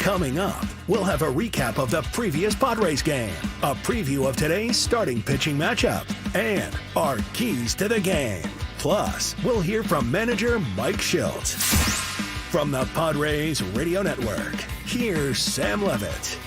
Coming up, we'll have a recap of the previous Padres game, a preview of today's starting pitching matchup, and our keys to the game. Plus, we'll hear from manager Mike Shildt. From the Padres Radio Network, here's Sam Levitt.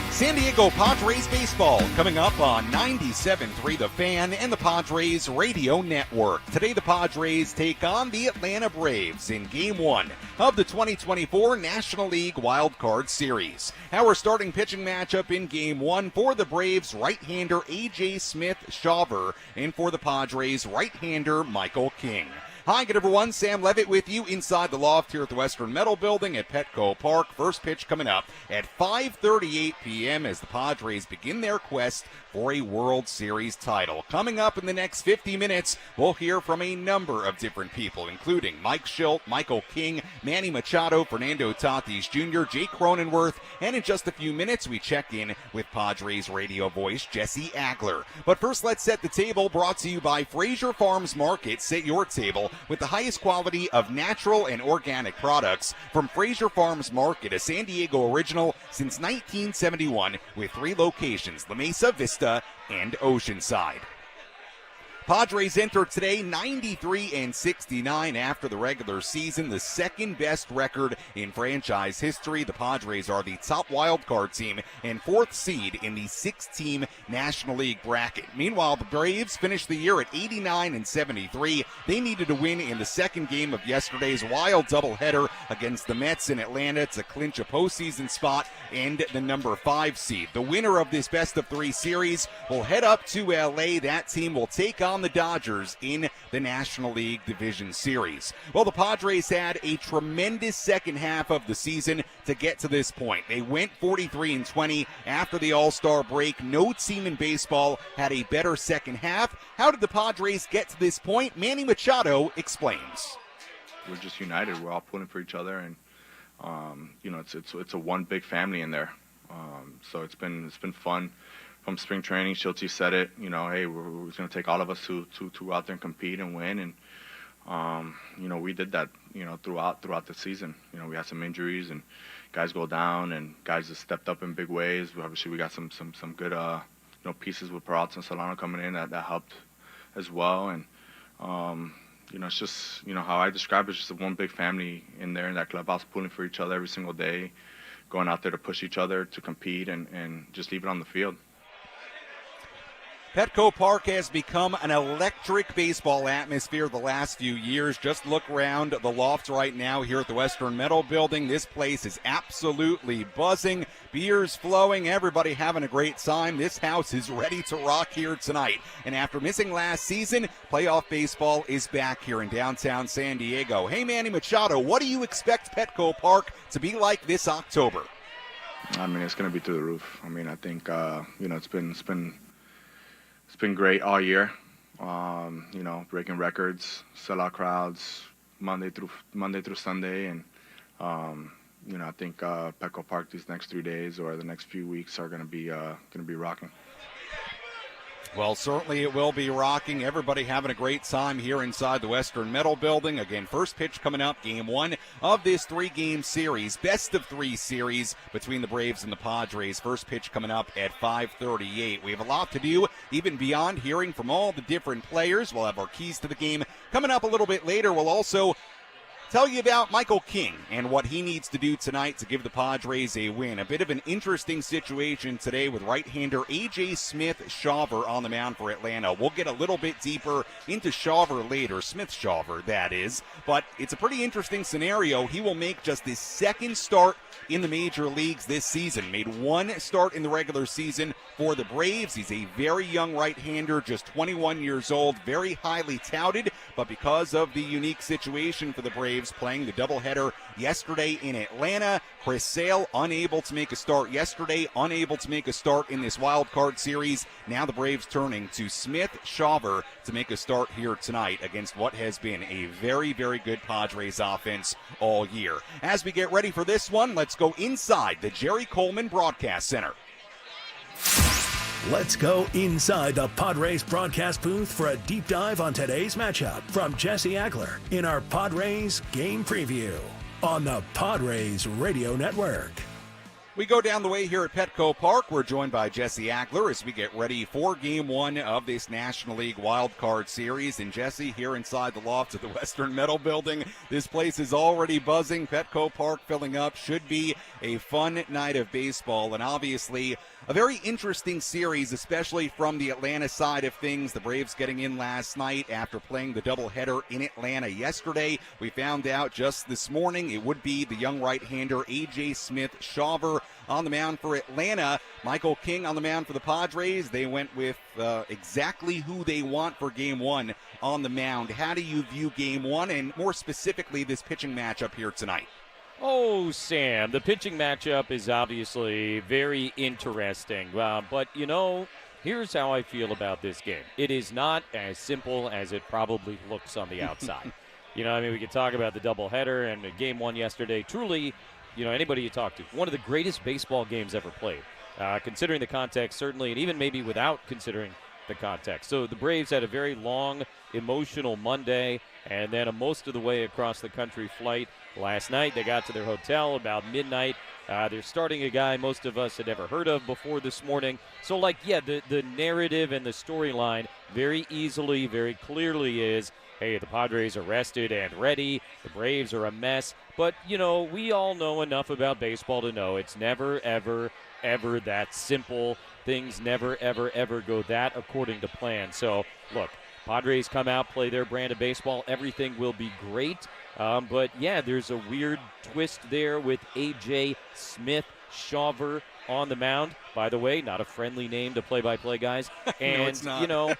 San Diego Padres baseball coming up on 97.3 The Fan and the Padres Radio Network. Today the Padres take on the Atlanta Braves in Game 1 of the 2024 National League Wild Card Series. Our starting pitching matchup in Game 1 for the Braves, right-hander A.J. Smith-Shawver, and for the Padres, right-hander Michael King. Hi, good everyone. Sam Levitt with you inside the loft here at the Western Metal Building at Petco Park. First pitch coming up at 5:38 p.m. as the Padres begin their quest for a World Series title. Coming up in the next 50 minutes, we'll hear from a number of different people, including Mike Shildt, Michael King, Manny Machado, Fernando Tatis Jr., Jake Cronenworth, and in just a few minutes, we check in with Padres radio voice Jesse Agler. But first, let's set the table, brought to you by Fraser Farms Market. Set your table with the highest quality of natural and organic products from Fraser Farms Market, a San Diego original since 1971 with 3 locations, La Mesa, Vista, and Oceanside. Padres enter today 93-69 after the regular season, the second best record in franchise history. The Padres are the top wild card team and 4th seed in the 6-team National League bracket. Meanwhile, the Braves finished the year at 89-73. They needed to win in the second game of yesterday's wild doubleheader against the Mets in Atlanta to clinch a postseason spot and the number 5 seed. The winner of this best-of-3 series will head up to L.A. That team will take on the Dodgers in the National League Division Series. Well, the Padres had a tremendous second half of the season to get to this point. They went 43-20 after the All-Star break. No team in baseball had a better second half. How did the Padres get to this point? Manny Machado explains. We're just united. We're all pulling for each other, and it's a one big family in there. So it's been fun. From spring training, Shildt said it, hey, we're going to take all of us to out there and compete and win. And, we did that, throughout the season. We had some injuries and guys go down and guys have stepped up in big ways. Obviously, we got some good, pieces with Peralta and Solano coming in that helped as well. And, it's just, how I describe it, it's just one big family in there in that clubhouse, pulling for each other every single day, going out there to push each other, to compete, and just leave it on the field. Petco Park has become an electric baseball atmosphere the last few years. Just look around the loft right now here at the Western Metal Building. This place is absolutely buzzing. Beers flowing, everybody having a great time. This house is ready to rock here tonight. And after missing last season, playoff baseball is back here in downtown San Diego. Hey, Manny Machado, what do you expect Petco Park to be like this October? I mean, it's going to be through the roof. I mean, I think, it's been great all year, breaking records, sellout crowds, Monday through Sunday, and I think Petco Park these next 3 days or the next few weeks are going to be rocking. Well, certainly it will be rocking. Everybody having a great time here inside the Western Metal Building. Again, first pitch coming up, Game 1 of this 3-game series, best-of-3 series between the Braves and the Padres. First pitch coming up at 5:38. We have a lot to do, even beyond hearing from all the different players. We'll have our keys to the game coming up a little bit later. We'll also tell you about Michael King and what he needs to do tonight to give the Padres a win. A bit of an interesting situation today with right-hander A.J. Smith-Shawver on the mound for Atlanta. We'll get a little bit deeper into Shawver later, Smith-Shawver, that is. But it's a pretty interesting scenario. He will make just his second start in the major leagues this season. Made one start in the regular season for the Braves. He's a very young right-hander, just 21 years old, very highly touted. But because of the unique situation for the Braves, playing the doubleheader yesterday in Atlanta, Chris Sale unable to make a start yesterday, unable to make a start in this wild card series. Now the Braves turning to Smith-Shawver to make a start here tonight against what has been a very, very good Padres offense all year. As we get ready for this one, let's go inside the Jerry Coleman Broadcast Center. Let's go inside the Padres broadcast booth for a deep dive on today's matchup from Jesse Agler in our Padres game preview on the Padres Radio Network. We go down the way here at Petco Park. We're joined by Jesse Agler as we get ready for Game 1 of this National League Wild Card Series. And Jesse, here inside the loft of the Western Metal Building, this place is already buzzing. Petco Park filling up. Should be a fun night of baseball, and obviously a very interesting series, especially from the Atlanta side of things. The Braves getting in last night after playing the doubleheader in Atlanta yesterday. We found out just this morning it would be the young right-hander A.J. Smith-Shawver on the mound for Atlanta. Michael King on the mound for the Padres. They went with exactly who they want for Game 1 on the mound. How do you view Game 1 and more specifically this pitching matchup here tonight? Oh, Sam, the pitching matchup is obviously very interesting. But, you know, here's how I feel about this game. It is not as simple as it probably looks on the outside. We could talk about the doubleheader and Game 1 yesterday. Truly, anybody you talk to, one of the greatest baseball games ever played, considering the context, certainly, and even maybe without considering the context. So the Braves had a very long, emotional Monday, and then most of the way across the country flight last night. They got to their hotel about midnight. They're starting a guy most of us had never heard of before this morning. So, the narrative and the storyline very easily, very clearly is, hey, the Padres are rested and ready. The Braves are a mess. But, we all know enough about baseball to know it's never, ever, ever that simple. Things never, ever, ever go that according to plan. So, look, Padres come out, play their brand of baseball. Everything will be great. But, yeah, there's a weird twist there with A.J. Smith-Shawver on the mound. By the way, not a friendly name to play-by-play guys. And, no, it's not.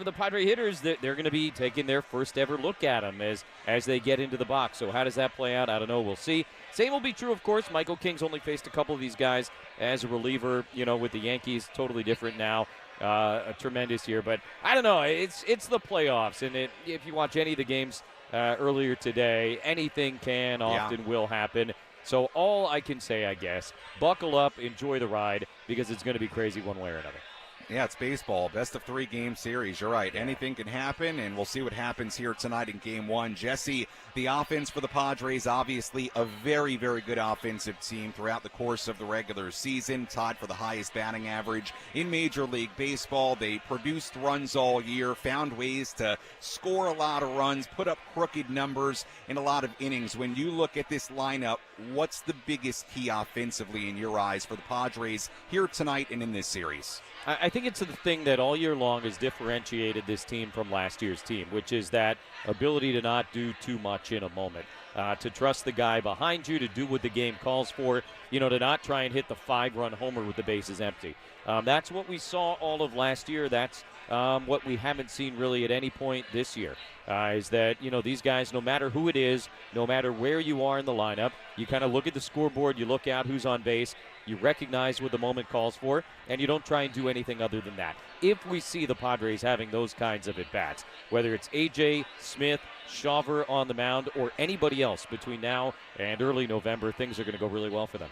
The Padre hitters, they're going to be taking their first ever look at him as they get into the box. So how does that play out? I don't know. We'll see. Same will be true, of course. Michael King's only faced a couple of these guys as a reliever, with the Yankees. Totally different now. A tremendous year. But I don't know. It's the playoffs. And if you watch any of the games earlier today, anything can, often will happen. So all I can say, I guess, buckle up, enjoy the ride, because it's going to be crazy one way or another. Yeah, it's baseball. Best of 3 game series. You're right. Anything can happen, and we'll see what happens here tonight in Game 1. Jesse, the offense for the Padres, obviously a very, very good offensive team throughout the course of the regular season, tied for the highest batting average in Major League Baseball. They produced runs all year, found ways to score a lot of runs, put up crooked numbers in a lot of innings. When you look at this lineup, what's the biggest key offensively in your eyes for the Padres here tonight and in this series? I think it's the thing that all year long has differentiated this team from last year's team, which is that ability to not do too much in a moment, to trust the guy behind you, to do what the game calls for, to not try and hit the 5-run homer with the bases empty. That's what we saw all of last year. That's what we haven't seen really at any point this year, is that, these guys, no matter who it is, no matter where you are in the lineup, you kind of look at the scoreboard, you look out who's on base, you recognize what the moment calls for, and you don't try and do anything other than that. If we see the Padres having those kinds of at-bats, whether it's A.J. Smith, Shawver on the mound, or anybody else between now and early November, things are going to go really well for them.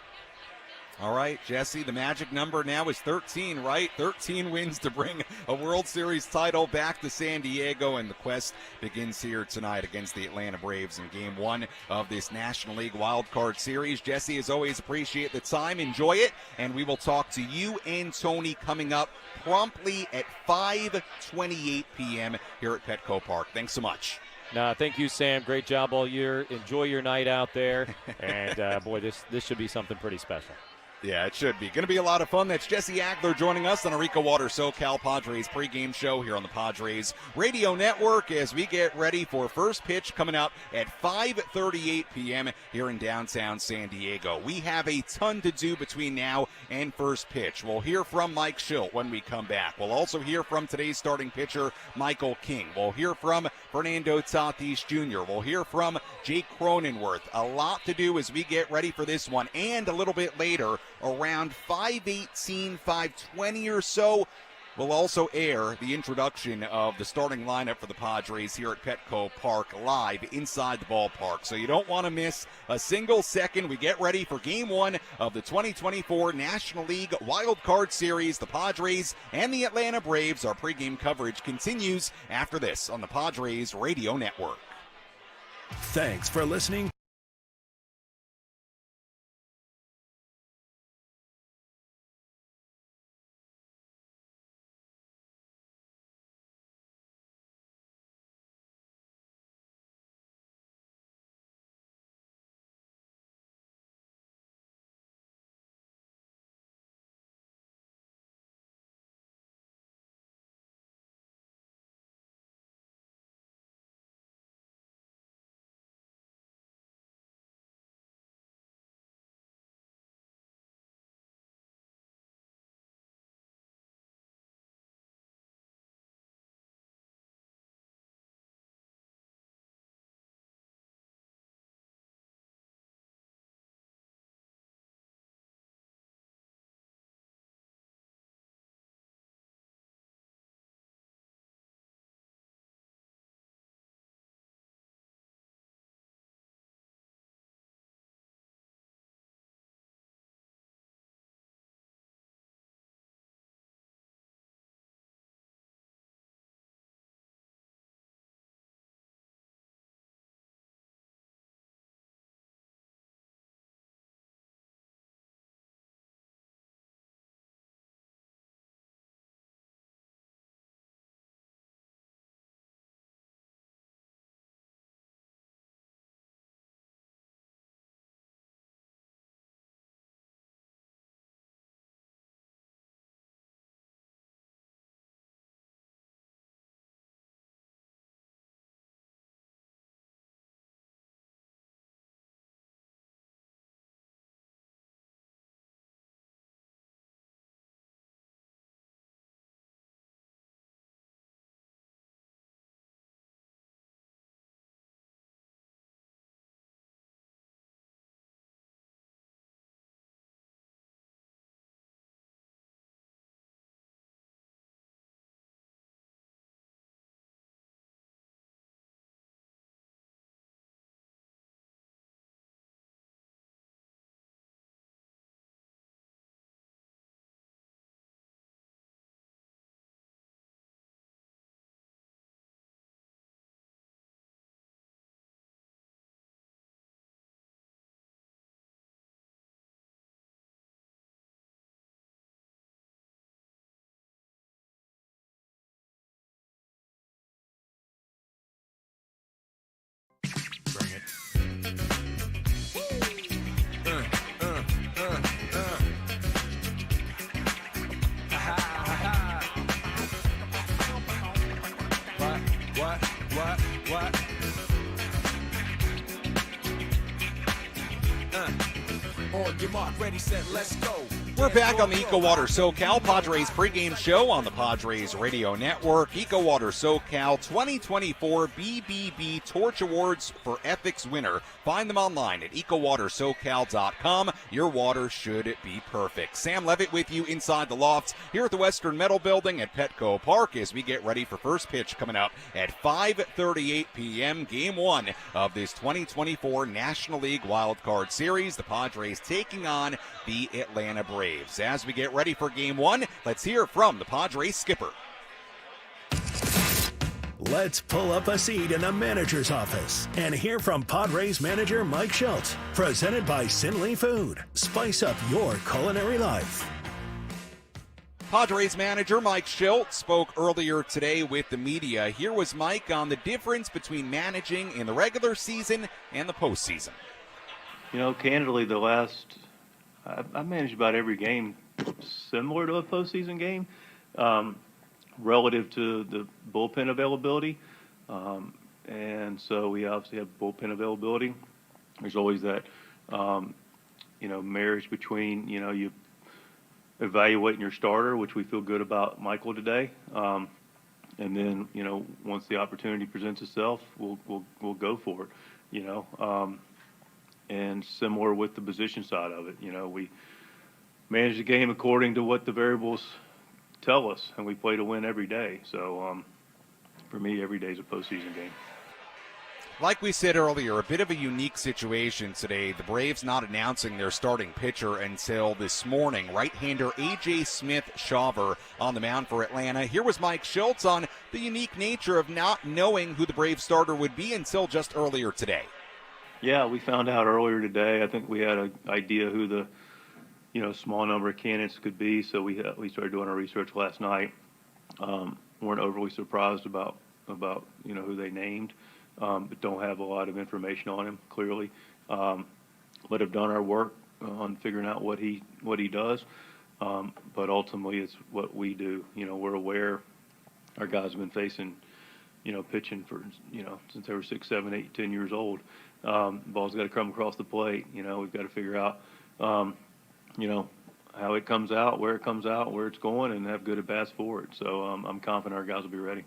All right, Jesse, the magic number now is 13, right? 13 wins to bring a World Series title back to San Diego, and the quest begins here tonight against the Atlanta Braves in Game 1 of this National League Wild Card Series. Jesse, as always, appreciate the time. Enjoy it, and we will talk to you and Tony coming up promptly at 5:28 p.m. here at Petco Park. Thanks so much. Thank you, Sam. Great job all year. Enjoy your night out there, and, boy, this should be something pretty special. Yeah, it should be. Going to be a lot of fun. That's Jesse Agler joining us on our EcoWater SoCal Padres pregame show here on the Padres Radio Network as we get ready for first pitch coming up at 5:38 p.m. here in downtown San Diego. We have a ton to do between now and first pitch. We'll hear from Mike Shildt when we come back. We'll also hear from today's starting pitcher, Michael King. We'll hear from Fernando Tatis Jr. We'll hear from Jake Cronenworth. A lot to do as we get ready for this one. And a little bit later, around 5:18, 5:20 or so, We'll also air the introduction of the starting lineup for the Padres here at Petco Park live inside the ballpark. So you don't want to miss a single second. We get ready for Game 1 of the 2024 National League Wild Card Series. The Padres and the Atlanta Braves. Our pregame coverage continues after this on the Padres Radio Network. Thanks for listening. What? On your mark, ready, set, let's go. We're back on the EcoWater SoCal Padres pregame show on the Padres Radio Network. EcoWater SoCal 2024 BBB Torch Awards for Ethics winner. Find them online at EcoWaterSoCal.com. Your water should be perfect. Sam Levitt with you inside the lofts here at the Western Metal Building at Petco Park as we get ready for first pitch coming up at 5:38 p.m. Game 1 of this 2024 National League Wild Card Series. The Padres taking on the Atlanta Braves. As we get ready for Game 1, let's hear from the Padres skipper. Let's pull up a seat in the manager's office and hear from Padres manager Mike Shildt. Presented by Sinley Food. Spice up your culinary life. Padres manager Mike Shildt spoke earlier today with the media. Here was Mike on the difference between managing in the regular season and the postseason. You know, candidly, I managed about every game similar to a postseason game, relative to the bullpen availability. And so we obviously have bullpen availability. There's always that, marriage between, you evaluating your starter, which we feel good about Michael today. And then, once the opportunity presents itself, we'll go for it, and similar with the position side of it. We manage the game according to what the variables tell us, and we play to win every day. So for me, every day is a postseason game. Like we said earlier, a bit of a unique situation today. The Braves not announcing their starting pitcher until this morning. Right-hander A.J. Smith-Shawver on the mound for Atlanta. Here was Mike Shildt on the unique nature of not knowing who the Braves starter would be until just earlier today. Yeah, we found out earlier today. I think we had an idea who the small number of candidates could be, so we started doing our research last night. Weren't overly surprised about who they named. But don't have a lot of information on him, clearly. But have done our work on figuring out what he does. But ultimately, it's what we do. We're aware our guys have been facing, pitching for, since they were 6, 7, 8, 10 years old. The ball's got to come across the plate. We've got to figure out, how it comes out, where it's going, and have good at bats for it. So I'm confident our guys will be ready.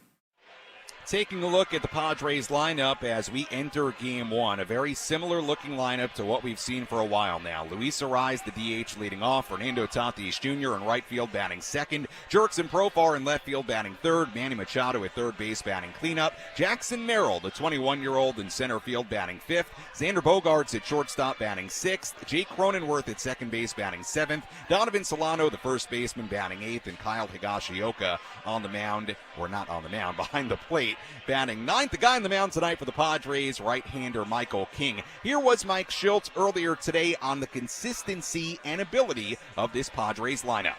Taking a look at the Padres lineup as we enter Game 1, a very similar looking lineup to what we've seen for a while now. Luis Arraez, the DH, leading off. Fernando Tatis Jr. in right field batting second. Jurickson Profar in left field batting third. Manny Machado at third base batting cleanup. Jackson Merrill, the 21-year-old, in center field batting fifth. Xander Bogaerts at shortstop batting sixth. Jake Cronenworth at second base batting seventh. Donovan Solano, the first baseman, batting eighth. And Kyle Higashioka on the mound, or not on the mound, behind the plate, batting ninth. The guy on the mound tonight for the Padres, right-hander Michael King. Here was Mike Shildt earlier today on the consistency and ability of this Padres lineup.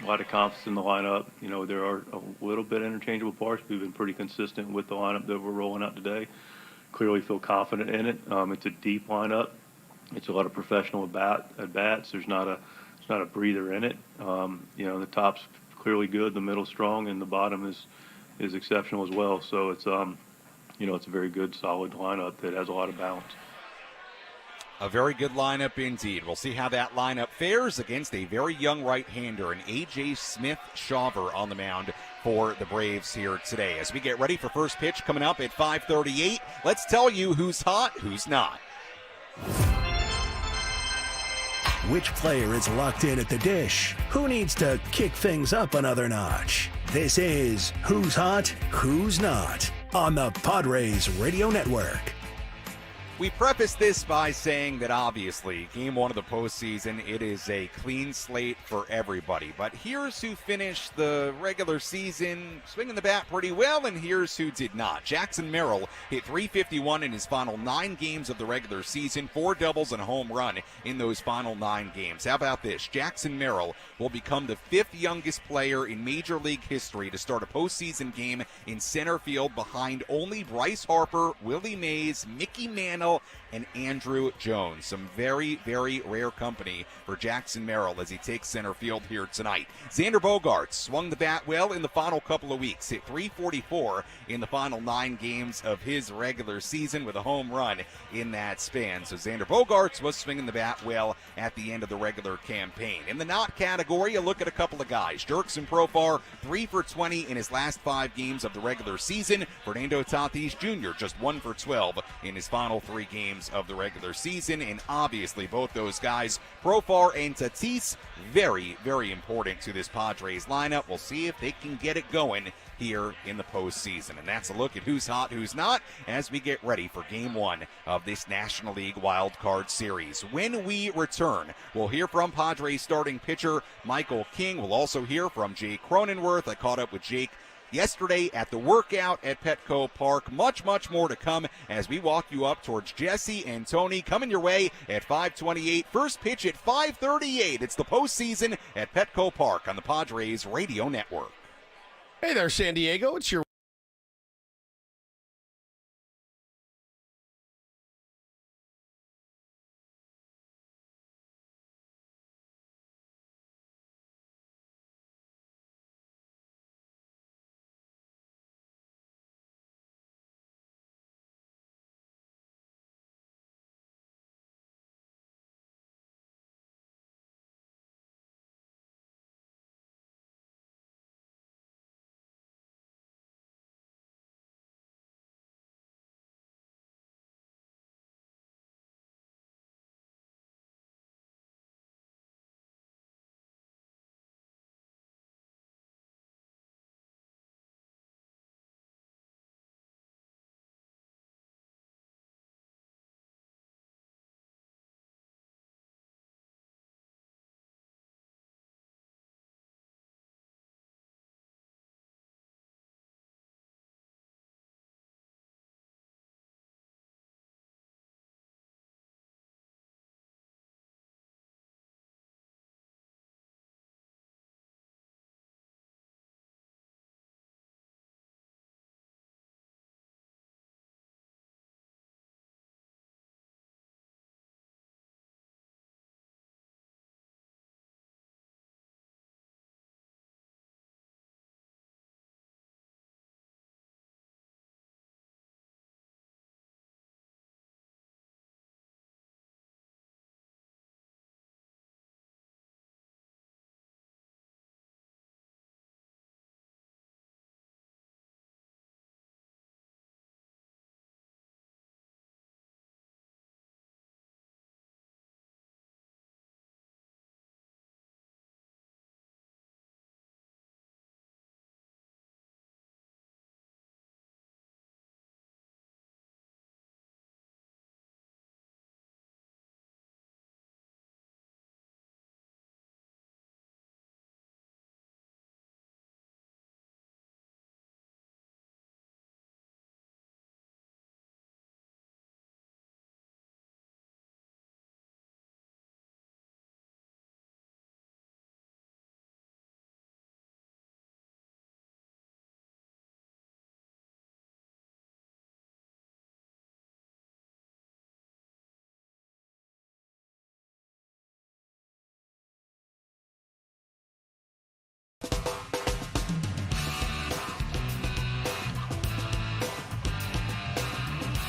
A lot of confidence in the lineup. There are a little bit interchangeable parts. We've been pretty consistent with the lineup that we're rolling out today. Clearly feel confident in it. It's a deep lineup. It's a lot of professional at bats. There's not a breather in it. The top's clearly good, the middle's strong, and the bottom is exceptional as well. So it's it's a very good, solid lineup that has a lot of balance. A very good lineup indeed. We'll see how that lineup fares against a very young right-hander, and A.J. Smith-Shawver on the mound for the Braves here today. As we get ready for first pitch coming up at 5:38, let's tell you who's hot, who's not. Which player is locked in at the dish? Who needs to kick things up another notch? This is Who's Hot, Who's Not on the Padres Radio Network. We preface this by saying that obviously, Game 1 of the postseason, it is a clean slate for everybody. But here's who finished the regular season swinging the bat pretty well, and here's who did not. Jackson Merrill hit .351 in his final 9 games of the regular season, 4 doubles and a home run in those final 9 games. How about this? Jackson Merrill will become the 5th youngest player in Major League history to start a postseason game in center field behind only Bryce Harper, Willie Mays, Mickey Mantle, and Andrew Jones. Some very, very rare company for Jackson Merrill as he takes center field here tonight. Xander Bogaerts swung the bat well in the final couple of weeks. Hit .344 in the final 9 games of his regular season with a home run in that span. So Xander Bogaerts was swinging the bat well at the end of the regular campaign. In the not category, a look at a couple of guys. Jurickson Profar, 3 for 20 in his last 5 games of the regular season. Fernando Tatis Jr., just 1 for 12 in his final 3 games of the regular season. And obviously both those guys, Profar and Tatis, very, very important to this Padres lineup. We'll see if they can get it going here in the postseason. And that's a look at who's hot, who's not, as we get ready for Game 1 of this National League Wild Card Series. When we return, we'll hear from Padres starting pitcher Michael King. We'll also hear from Jake Cronenworth. I caught up with Jake yesterday at the workout at Petco Park. Much, much more to come as we walk you up towards Jesse and Tony coming your way at 5:28. First pitch at 5:38. It's the postseason at Petco Park on the Padres Radio Network. Hey there, San Diego. It's your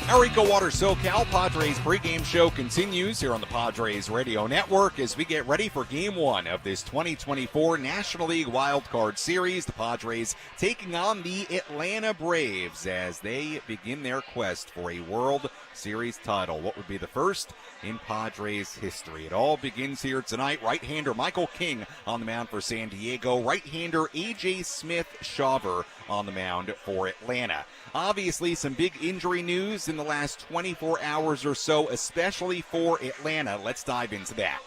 Our EcoWater SoCal Padres pregame show continues here on the Padres Radio Network as we get ready for Game 1 of this 2024 National League Wild Card Series. The Padres taking on the Atlanta Braves as they begin their quest for a World Series title. What would be the first in Padres history? It all begins here tonight. Right-hander Michael King on the mound for San Diego. Right-hander A.J. Smith-Shawver on the mound for Atlanta. Obviously, some big injury news in the last 24 hours or so, especially for Atlanta. Let's dive into that.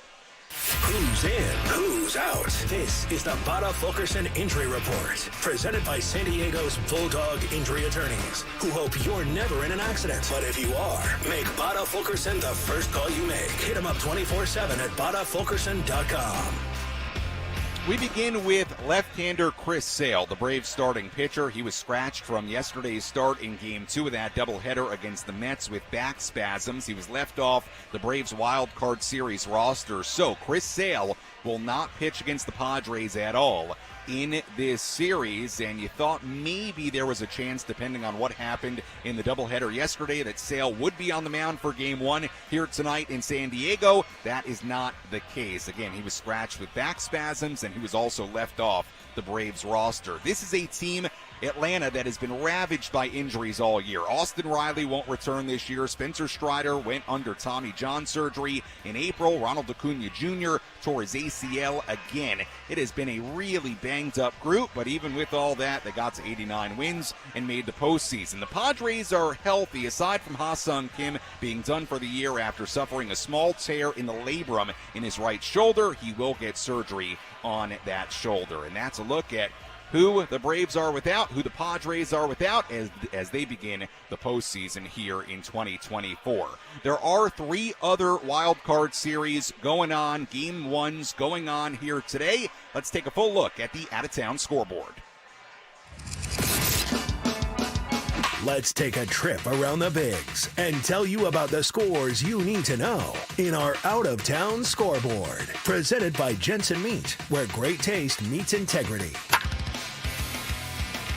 Who's in? Who's out? This is the Bada Fulkerson Injury Report, presented by San Diego's Bulldog Injury Attorneys, who hope you're never in an accident. But if you are, make Bada Fulkerson the first call you make. Hit him up 24/7 at badafulkerson.com. We begin with left-hander Chris Sale, the Braves starting pitcher. He was scratched from yesterday's start in Game 2 of that doubleheader against the Mets with back spasms. He was left off the Braves Wild Card Series roster, so Chris Sale will not pitch against the Padres at all in this series, and you thought maybe there was a chance, depending on what happened in the doubleheader yesterday, that Sale would be on the mound for Game 1 here tonight in San Diego. That is not the case. Again, he was scratched with back spasms, and he was also left off the Braves roster. This is a team, Atlanta, that has been ravaged by injuries all year. Austin Riley won't return this year. Spencer Strider went under Tommy John surgery in April. Ronald Acuna Jr. tore his ACL again. It has been a really banged-up group, but even with all that, they got to 89 wins and made the postseason. The Padres are healthy, aside from Ha-Sung Kim being done for the year after suffering a small tear in the labrum in his right shoulder. He will get surgery on that shoulder, and that's a look at who the Braves are without, who the Padres are without as they begin the postseason here in 2024. There are 3 other wild card series going on, Game 1s going on here today. Let's take a full look at the out-of-town scoreboard. Let's take a trip around the Bigs and tell you about the scores you need to know in our out-of-town scoreboard. Presented by Jensen Meat, where great taste meets integrity.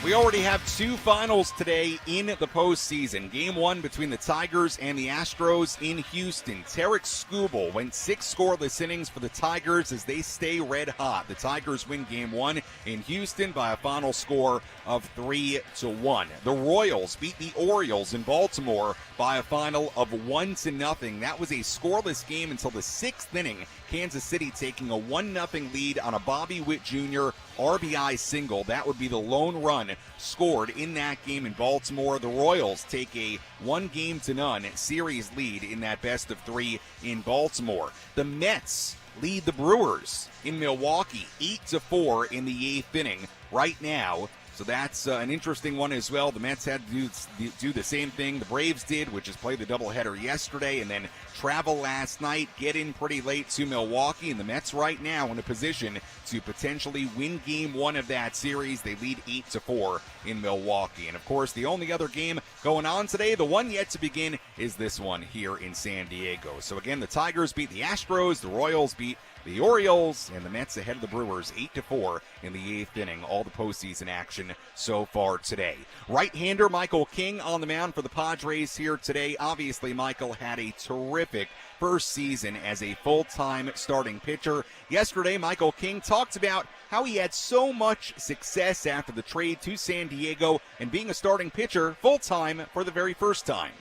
We already have 2 finals today in the postseason. Game 1 between the Tigers and the Astros in Houston. Tarek Skubal went 6 scoreless innings for the Tigers as they stay red hot. The Tigers win Game 1 in Houston by a final score of 3-1. The Royals beat the Orioles in Baltimore by a final of 1-0. That was a scoreless game until the 6th inning. Kansas City taking a 1-0 lead on a Bobby Witt Jr. RBI single. That would be the lone run scored in that game in Baltimore. The Royals take a 1-0 series lead in that best of 3 in Baltimore. The Mets lead the Brewers in Milwaukee 8-4 in the 8th inning right now. So that's an interesting one as well. The Mets had to do the same thing the Braves did, which is play the doubleheader yesterday and then travel last night, get in pretty late to Milwaukee. And the Mets right now in a position to potentially win Game 1 of that series. They lead 8-4 in Milwaukee. And, of course, the only other game going on today, the one yet to begin, is this one here in San Diego. So, again, the Tigers beat the Astros, the Royals beat the Orioles, and the Mets ahead of the Brewers 8-4 in the 8th inning. All the postseason action so far today. Right-hander Michael King on the mound for the Padres here today. Obviously, Michael had a terrific first season as a full-time starting pitcher. Yesterday, Michael King talked about how he had so much success after the trade to San Diego and being a starting pitcher full-time for the very first time.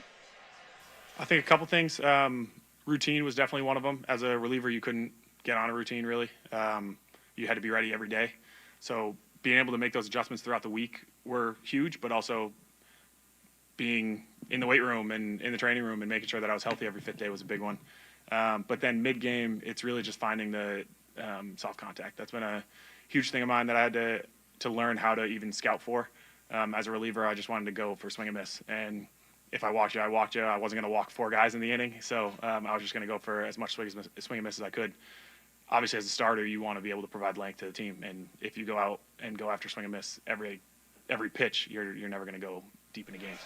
I think a couple things. Routine was definitely one of them. As a reliever, you couldn't get on a routine, really. You had to be ready every day. So being able to make those adjustments throughout the week were huge, but also being in the weight room and in the training room and making sure that I was healthy every 5th day was a big one. But then mid-game, it's really just finding the soft contact. That's been a huge thing of mine that I had to learn how to even scout for. As a reliever, I just wanted to go for swing and miss. And if I walked you, I walked you. I wasn't going to walk 4 guys in the inning, so I was just going to go for as much swing and miss as I could. Obviously, as a starter, you want to be able to provide length to the team, and if you go out and go after swing and miss every pitch, you're never going to go deep into games.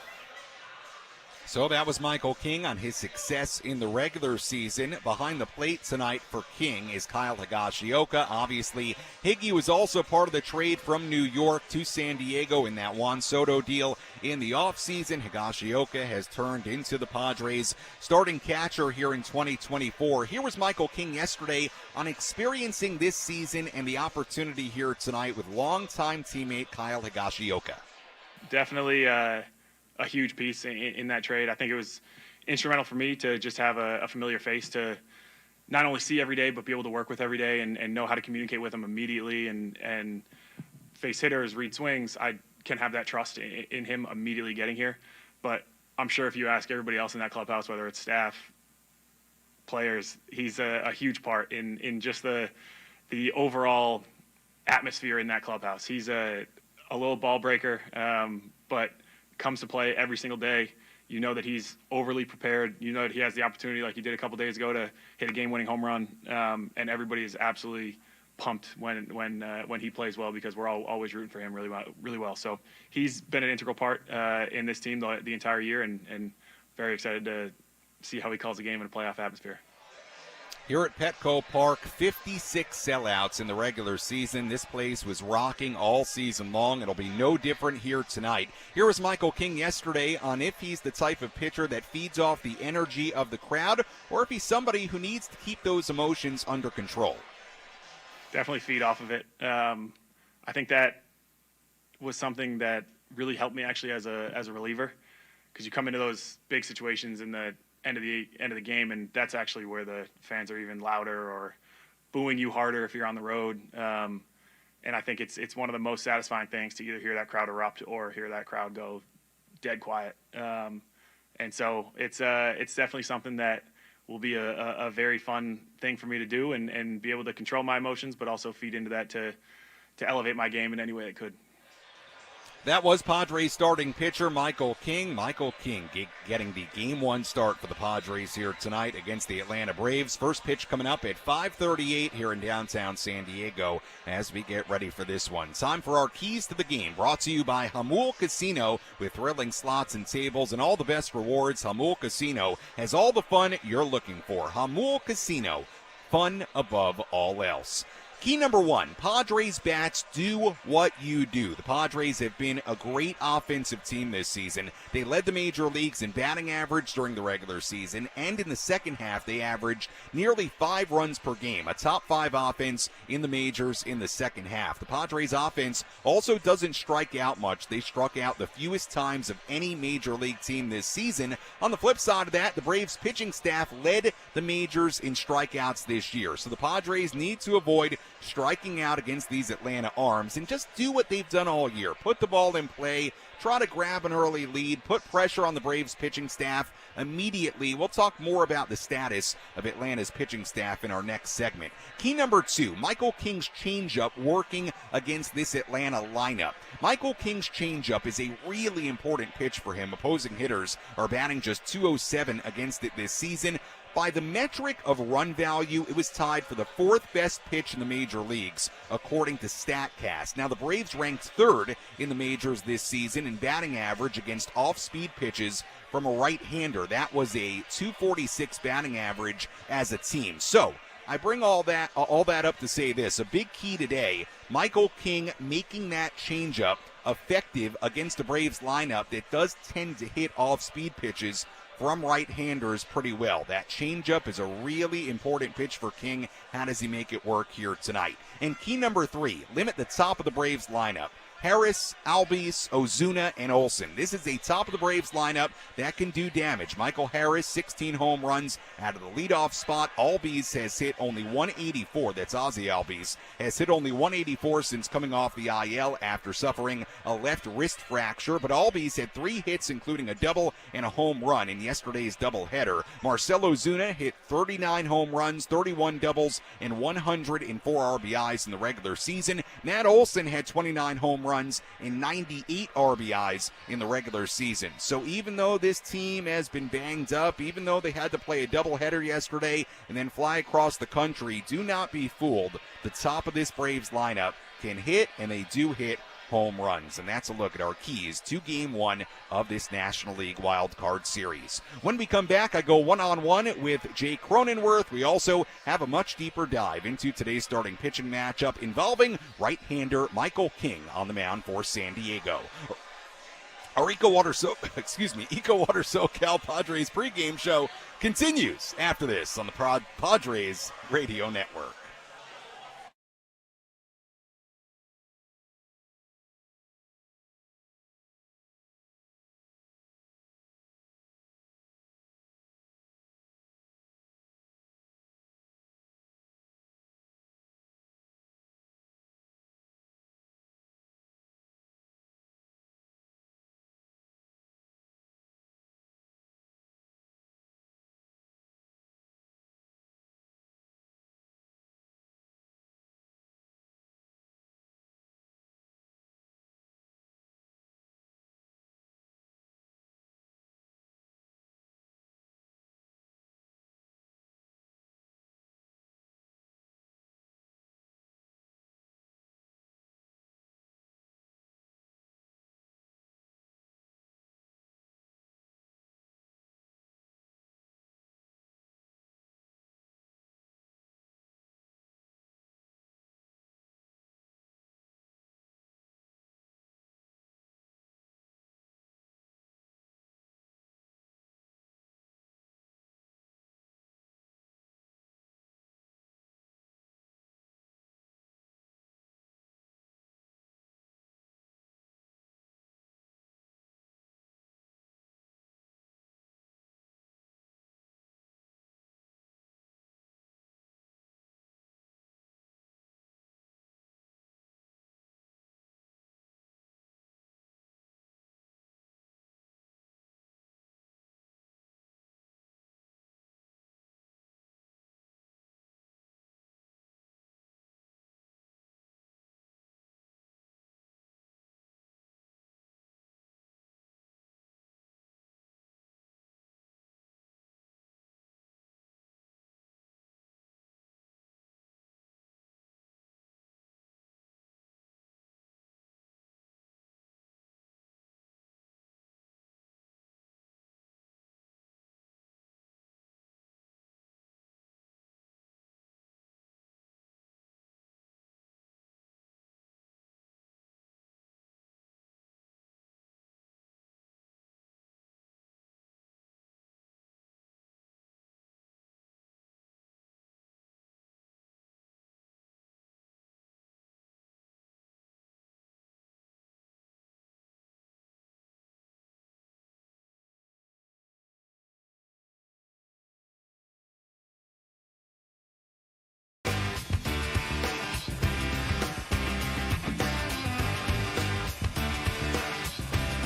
So that was Michael King on his success in the regular season. Behind the plate tonight for King is Kyle Higashioka. Obviously, Higgy was also part of the trade from New York to San Diego in that Juan Soto deal in the offseason. Higashioka has turned into the Padres' starting catcher here in 2024. Here was Michael King yesterday on experiencing this season and the opportunity here tonight with longtime teammate Kyle Higashioka. Definitely a huge piece in that trade. I think it was instrumental for me to just have a familiar face to not only see every day, but be able to work with every day and know how to communicate with them immediately and face hitters, read swings. I can have that trust in him immediately getting here. But I'm sure if you ask everybody else in that clubhouse, whether it's staff, players, he's a huge part in just the overall atmosphere in that clubhouse. He's a little ball breaker, but comes to play every single day. You know that he's overly prepared. You know that he has the opportunity, like he did a couple days ago, to hit a game-winning home run. And everybody is absolutely pumped when he plays well, because we're all always rooting for him really well. So he's been an integral part in this team the entire year, and very excited to see how he calls the game in a playoff atmosphere. Here at Petco Park, 56 sellouts in the regular season. This place was rocking all season long. It'll be no different here tonight. Here was Michael King yesterday on if he's the type of pitcher that feeds off the energy of the crowd, or if he's somebody who needs to keep those emotions under control. Definitely feed off of it. I think that was something that really helped me actually as a reliever, because you come into those big situations in the end of the game, and that's actually where the fans are even louder or booing you harder if you're on the road. And I think it's one of the most satisfying things to either hear that crowd erupt or hear that crowd go dead quiet. And so it's definitely something that will be a very fun thing for me to do and be able to control my emotions, but also feed into that to elevate my game in any way it could. That was Padres starting pitcher Michael King. Michael King getting the Game 1 start for the Padres here tonight against the Atlanta Braves. First pitch coming up at 5:38 here in downtown San Diego as we get ready for this one. Time for our keys to the game, brought to you by Hamul Casino. With thrilling slots and tables and all the best rewards, Hamul Casino has all the fun you're looking for. Hamul Casino, fun above all else. Key number 1, Padres bats do what you do. The Padres have been a great offensive team this season. They led the major leagues in batting average during the regular season, and in the second half they averaged nearly 5 runs per game, a top 5 offense in the majors in the second half. The Padres offense also doesn't strike out much. They struck out the fewest times of any major league team this season. On the flip side of that, the Braves pitching staff led the majors in strikeouts this year. So the Padres need to avoid striking out against these Atlanta arms and just do what they've done all year. Put the ball in play, try to grab an early lead, put pressure on the Braves pitching staff immediately. We'll talk more about the status of Atlanta's pitching staff in our next segment. Key number 2, Michael King's changeup working against this Atlanta lineup. Michael King's changeup is a really important pitch for him. Opposing hitters are batting just 207 against it this season. By the metric of run value, it was tied for the 4th best pitch in the major leagues, according to StatCast. Now, the Braves ranked 3rd in the majors this season in batting average against off-speed pitches from a right-hander. That was a .246 batting average as a team. So, I bring all that up to say this. A big key today, Michael King making that changeup effective against the Braves lineup that does tend to hit off-speed pitches from right-handers pretty well. That changeup is a really important pitch for King. How does he make it work here tonight? And key number 3, limit the top of the Braves lineup. Harris, Albies, Ozuna, and Olsen. This is a top of the Braves lineup that can do damage. Michael Harris, 16 home runs out of the leadoff spot. Albies has hit only 184. That's Ozzy Albies. Has hit only 184 since coming off the IL after suffering a left wrist fracture. But Albies had 3 hits, including a double and a home run in yesterday's doubleheader. Marcell Ozuna hit 39 home runs, 31 doubles, and 104 RBIs in the regular season. Matt Olson had 29 home runs and 98 RBIs in the regular season. So even though this team has been banged up, even though they had to play a doubleheader yesterday and then fly across the country, do not be fooled. The top of this Braves lineup can hit, and they do hit home runs. And that's a look at our keys to Game 1 of this National League Wild Card Series. When we come back, I go one-on-one with Jay Cronenworth. We also have a much deeper dive into today's starting pitching matchup involving right-hander Michael King on the mound for San Diego. Our EcoWater SoCal Padres pregame show continues after this on the Padres Radio Network.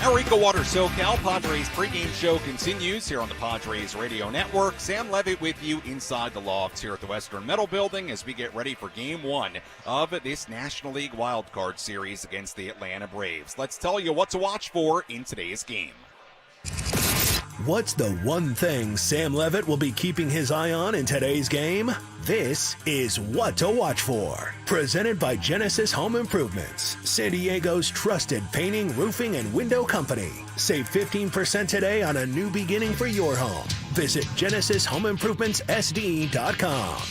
Our EcoWater SoCal Padres pregame show continues here on the Padres Radio Network. Sam Levitt with you inside the lofts here at the Western Metal Building as we get ready for Game 1 of this National League Wild Card Series against the Atlanta Braves. Let's tell you what to watch for in today's game. What's the one thing Sam Levitt will be keeping his eye on in today's game? This is What to Watch For. Presented by Genesis Home Improvements, San Diego's trusted painting, roofing, and window company. Save 15% today on a new beginning for your home. Visit GenesisHomeImprovementsSD.com.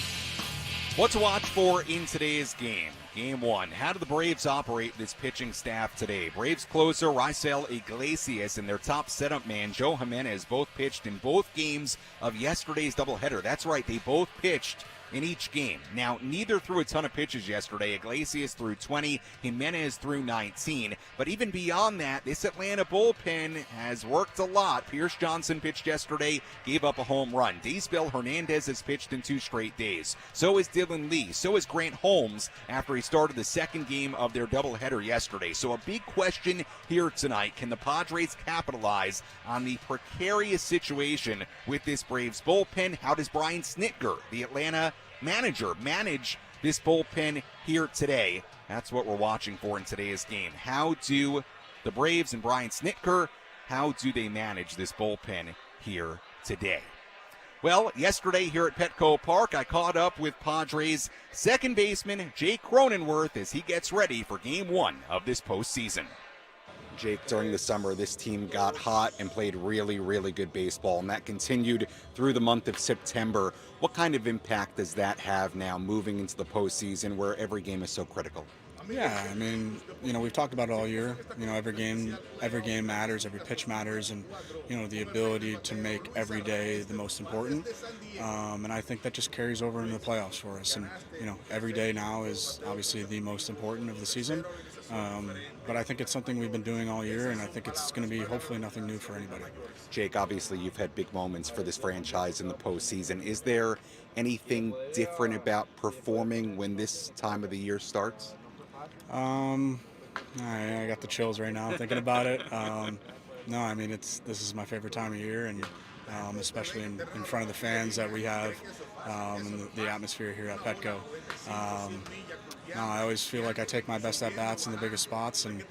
What to watch for in today's game. Game 1. How do the Braves operate this pitching staff today? Braves closer Raisel Iglesias and their top setup man, Joe Jimenez, both pitched in both games of yesterday's doubleheader. That's right, they both pitched in each game. Now, neither threw a ton of pitches yesterday. Iglesias threw 20, Jimenez threw 19. But even beyond that, this Atlanta bullpen has worked a lot. Pierce Johnson pitched yesterday, gave up a home run. Daysbel Hernandez has pitched in 2 straight days. So is Dylan Lee. So is Grant Holmes after he started the second game of their doubleheader yesterday. So a big question here tonight. Can the Padres capitalize on the precarious situation with this Braves bullpen? How does Brian Snitker, the Atlanta manager, manage this bullpen here today? That's what we're watching for in today's game. How do the Braves and Brian Snitker, how do they manage this bullpen here today? Well, yesterday here at Petco Park, I caught up with Padres second baseman Jake Cronenworth as he gets ready for Game 1 of this postseason. Jake, during the summer, this team got hot and played really, really good baseball, and that continued through the month of September. What kind of impact does that have now moving into the postseason where every game is so critical? Yeah, I mean, we've talked about it all year. Every game matters, every pitch matters, and, the ability to make every day the most important. And I think that just carries over into the playoffs for us. And, every day now is obviously the most important of the season. But I think it's something we've been doing all year, and I think it's going to be hopefully nothing new for anybody. Jake, obviously you've had big moments for this franchise in the postseason. Is there anything different about performing when this time of the year starts? I got the chills right now thinking about it. No, I mean, this is my favorite time of year, and especially in front of the fans that we have, and the atmosphere here at Petco. No, I always feel like I take my best at-bats in the biggest spots, and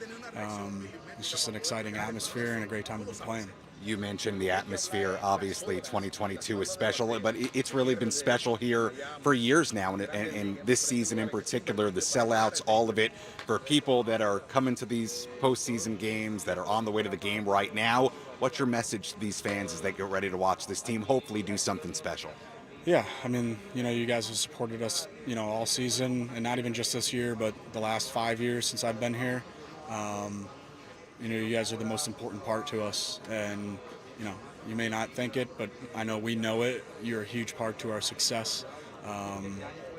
it's just an exciting atmosphere and a great time to be playing. You mentioned the atmosphere. Obviously, 2022 is special, but it's really been special here for years now, and this season in particular, the sellouts, all of it. For people that are coming to these postseason games, that are on the way to the game right now, what's your message to these fans as they get ready to watch this team hopefully do something special? Yeah, I mean, you guys have supported us, all season, and not even just this year, but the last 5 years since I've been here. You guys are the most important part to us, and, you may not think it, but I know we know it. You're a huge part to our success.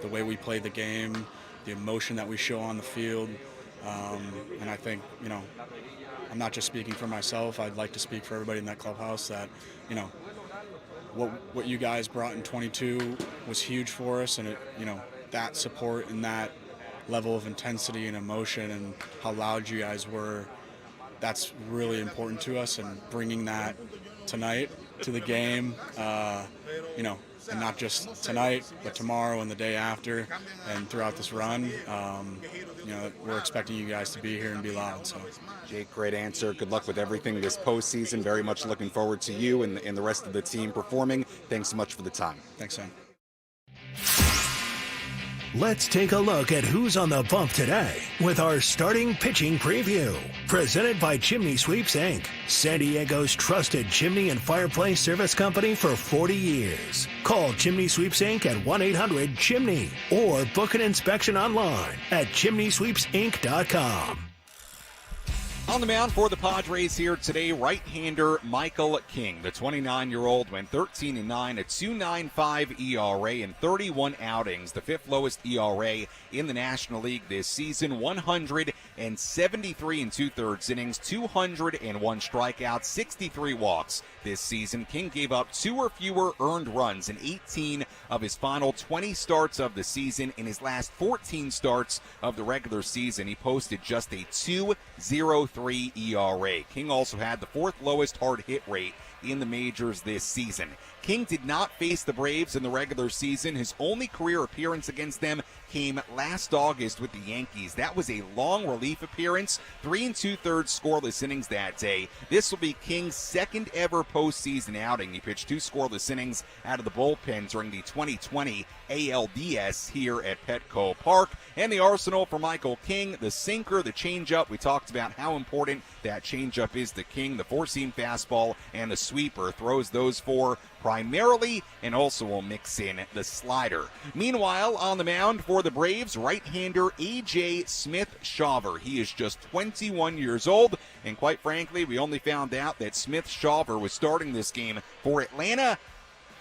The way we play the game, the emotion that we show on the field, and I think, I'm not just speaking for myself. I'd like to speak for everybody in that clubhouse that, what you guys brought in 22 was huge for us, and it, that support and that level of intensity and emotion and how loud you guys were, that's really important to us, and bringing that tonight to the game, and not just tonight, but tomorrow and the day after and throughout this run, we're expecting you guys to be here and be loud. So, Jake, great answer. Good luck with everything this postseason. Very much looking forward to you and the rest of the team performing. Thanks so much for the time. Thanks, Sam. Let's take a look at who's on the bump today with our starting pitching preview. Presented by Chimney Sweeps, Inc., San Diego's trusted chimney and fireplace service company for 40 years. Call Chimney Sweeps, Inc. at 1-800-CHIMNEY or book an inspection online at chimneysweepsinc.com. On the mound for the Padres here today, right-hander Michael King. The 29-year-old went 13-9, a 2.95 ERA in 31 outings, the fifth lowest ERA in the National League this season. 173 and two-thirds innings, 201 strikeouts, 63 walks this season. King gave up 2 or fewer earned runs in 18 of his final 20 starts of the season. In his last 14 starts of the regular season, he posted just a 2.03 ERA. King also had the 4th lowest hard hit rate in the majors this season. King did not face the Braves in the regular season. His only career appearance against them came last August with the Yankees. That was a long relief appearance, 3 2/3 scoreless innings that day. This will be King's second ever postseason outing. He pitched 2 scoreless innings out of the bullpen during the 2020 ALDS here at Petco Park. And the arsenal for Michael King, the sinker, the changeup. We talked about how important that changeup is to King, the 4-seam fastball and the sweeper. Throws those 4 primarily, and also will mix in the slider. Meanwhile, on the mound for the Braves, right-hander A.J. Smith-Shawver. He is just 21 years old, and quite frankly, we only found out that Smith-Shawver was starting this game for Atlanta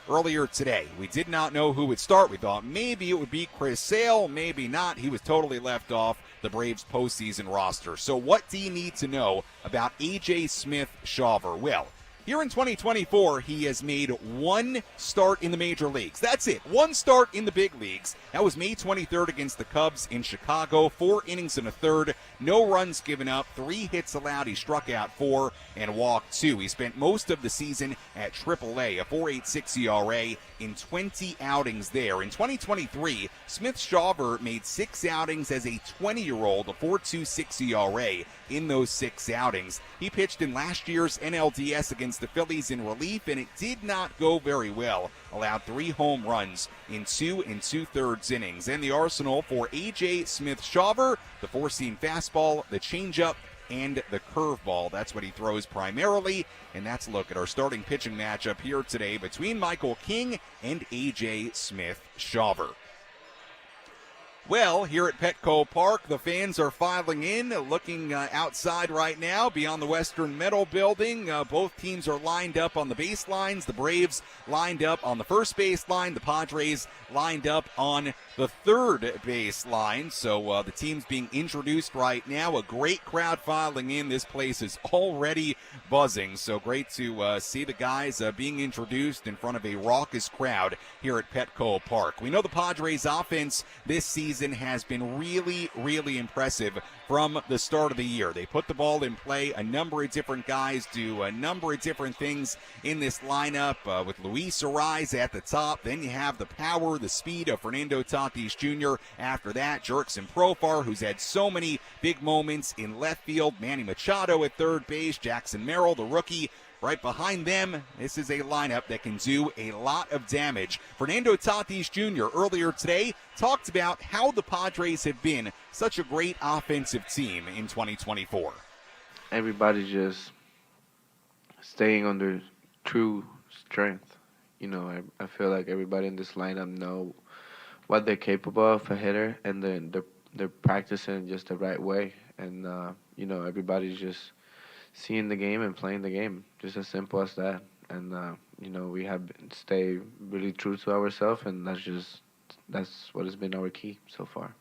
earlier today. We did not know who would start. We thought maybe it would be Chris Sale, maybe not. He was totally left off the Braves postseason roster. So what do you need to know about A.J. Smith-Shawver? Well, here in 2024, he has made 1 start in the major leagues. That's it. 1 start in the big leagues. That was May 23rd against the Cubs in Chicago. 4 innings and a third. No runs given up. 3 hits allowed. He struck out 4 and walked 2. He spent most of the season at AAA, a 4.86 ERA, in 20 outings there. In 2023, Smith-Shawver made 6 outings as a 20-year-old, a 4.26 ERA in those 6 outings. He pitched in last year's NLDS against the Phillies in relief, and it did not go very well. Allowed 3 home runs in 2 2/3 innings. And the arsenal for A.J. Smith-Shawver, the 4-seam fastball, the changeup, and the curveball. That's what he throws primarily. And that's a look at our starting pitching matchup here today between Michael King and A.J. Smith-Shawver. Well, here at Petco Park, the fans are filing in, looking outside right now beyond the Western Metal Building. Both teams are lined up on the baselines. The Braves lined up on the first baseline. The Padres lined up on the third baseline. So the teams being introduced right now. A great crowd filing in. This place is already buzzing. So great to see the guys being introduced in front of a raucous crowd here at Petco Park. We know the Padres offense this season has been really, really impressive from the start of the year. They put the ball in play. A number of different guys do a number of different things in this lineup with Luis Arraez at the top. Then you have the power, the speed of Fernando Tatis Jr. After that, Jurickson Profar, who's had so many big moments in left field. Manny Machado at third base. Jackson Merrill, the rookie, right behind them. This is a lineup that can do a lot of damage. Fernando Tatis Jr. earlier today talked about how the Padres have been such a great offensive team in 2024. Everybody just staying on their true strength. You know, I feel like everybody in this lineup know what they're capable of, a hitter, and then they're practicing just the right way. And, you know, everybody's just seeing the game and playing the game, just as simple as that. And you know, we have stayed really true to ourselves, and that's what has been our key so far.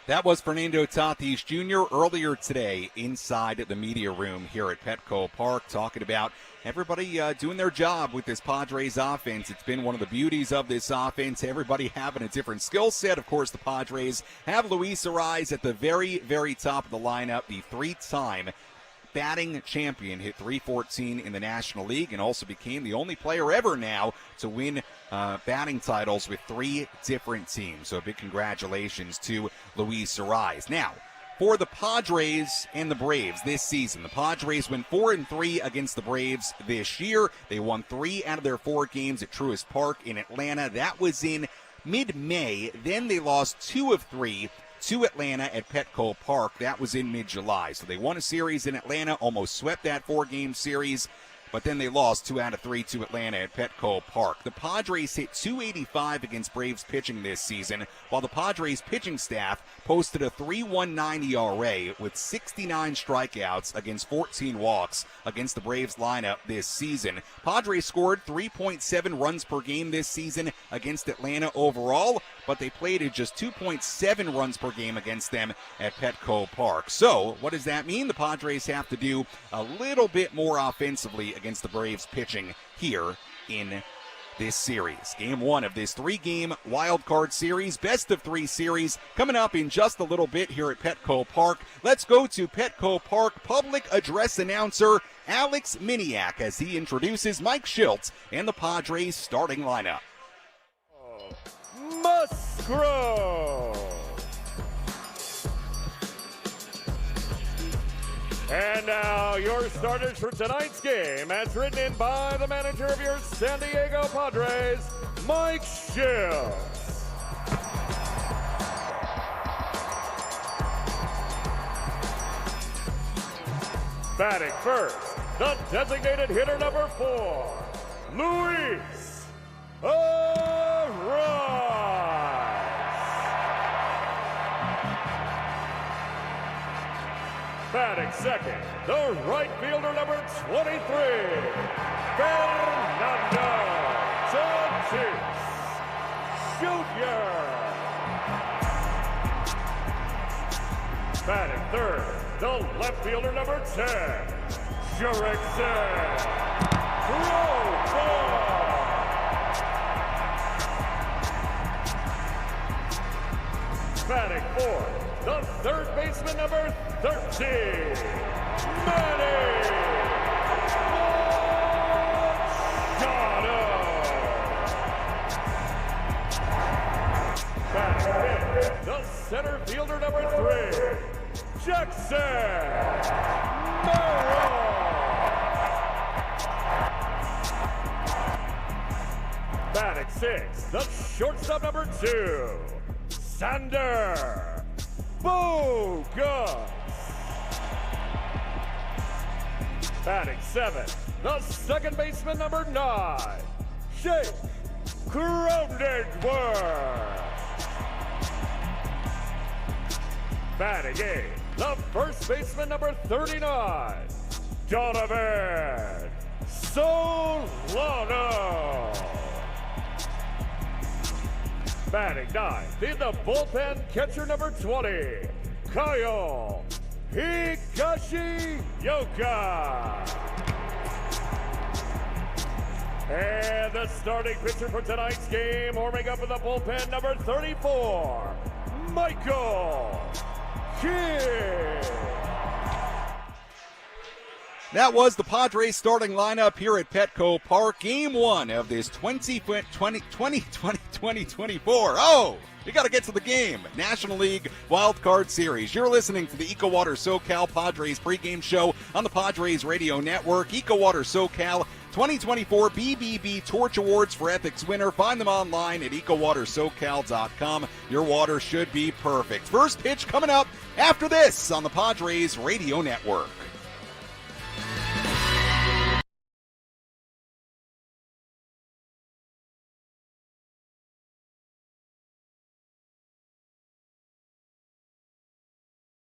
That was Fernando Tatis Jr. earlier today inside the media room here at Petco Park, talking about everybody doing their job with this Padres offense. It's been one of the beauties of this offense, everybody having a different skill set. Of course, the Padres have Luis Arraez at the very, very top of the lineup, the 3-time batting champion, hit .314 in the National League, and also became the only player ever now to win batting titles with 3 different teams. So big congratulations to Luis Arraez. Now, for the Padres and the Braves this season, the Padres went 4-3 against the Braves this year. They won 3 out of their 4 games at Truist Park in Atlanta. That was in mid-May. Then they lost 2 of 3 to Atlanta at Petco Park. That was in mid-July. So they won a series in Atlanta, almost swept that 4-game series, but then they lost 2 out of 3 to Atlanta at Petco Park. The Padres hit .285 against Braves pitching this season, while the Padres pitching staff posted a 3.19 ERA with 69 strikeouts against 14 walks against the Braves lineup this season. Padres scored 3.7 runs per game this season against Atlanta overall, but they played at just 2.7 runs per game against them at Petco Park. So what does that mean? The Padres have to do a little bit more offensively against the Braves pitching here in this series. Game 1 of this 3-game wild card series, best of 3 series, coming up in just a little bit here at Petco Park. Let's go to Petco Park public address announcer Alex Miniak as he introduces Mike Shildt and the Padres starting lineup. Musgrove. And now your starters for tonight's game, as written in by the manager of your San Diego Padres, Mike Shildt. Batting first, the designated hitter number 4, Luis Arraez. Batting second, the right fielder number 23, Fernando Tatis Jr. Batting third, the left fielder number 10, Jurickson Profar. Batting fourth, the third baseman number 13, Manny Machado. number 3, Jackson Merrill. Batting 6, the shortstop number 2, Sander Bogus. Batting 7, the second baseman number 9, Jake Cronenworth. Batting 8, the first baseman number 39, Donovan Solano. Batting 9th in the bullpen, catcher number 20, Kyle Higashioka. And the starting pitcher for tonight's game, warming up in the bullpen, number 34, Michael Shildt. That was the Padres starting lineup here at Petco Park. Game 1 of this 2024. Oh, we got to get to the game. National League Wild Card Series. You're listening to the EcoWater SoCal Padres pregame show on the Padres Radio Network. EcoWater SoCal 2024 BBB Torch Awards for Ethics winner. Find them online at EcoWaterSoCal.com. Your water should be perfect. First pitch coming up after this on the Padres Radio Network.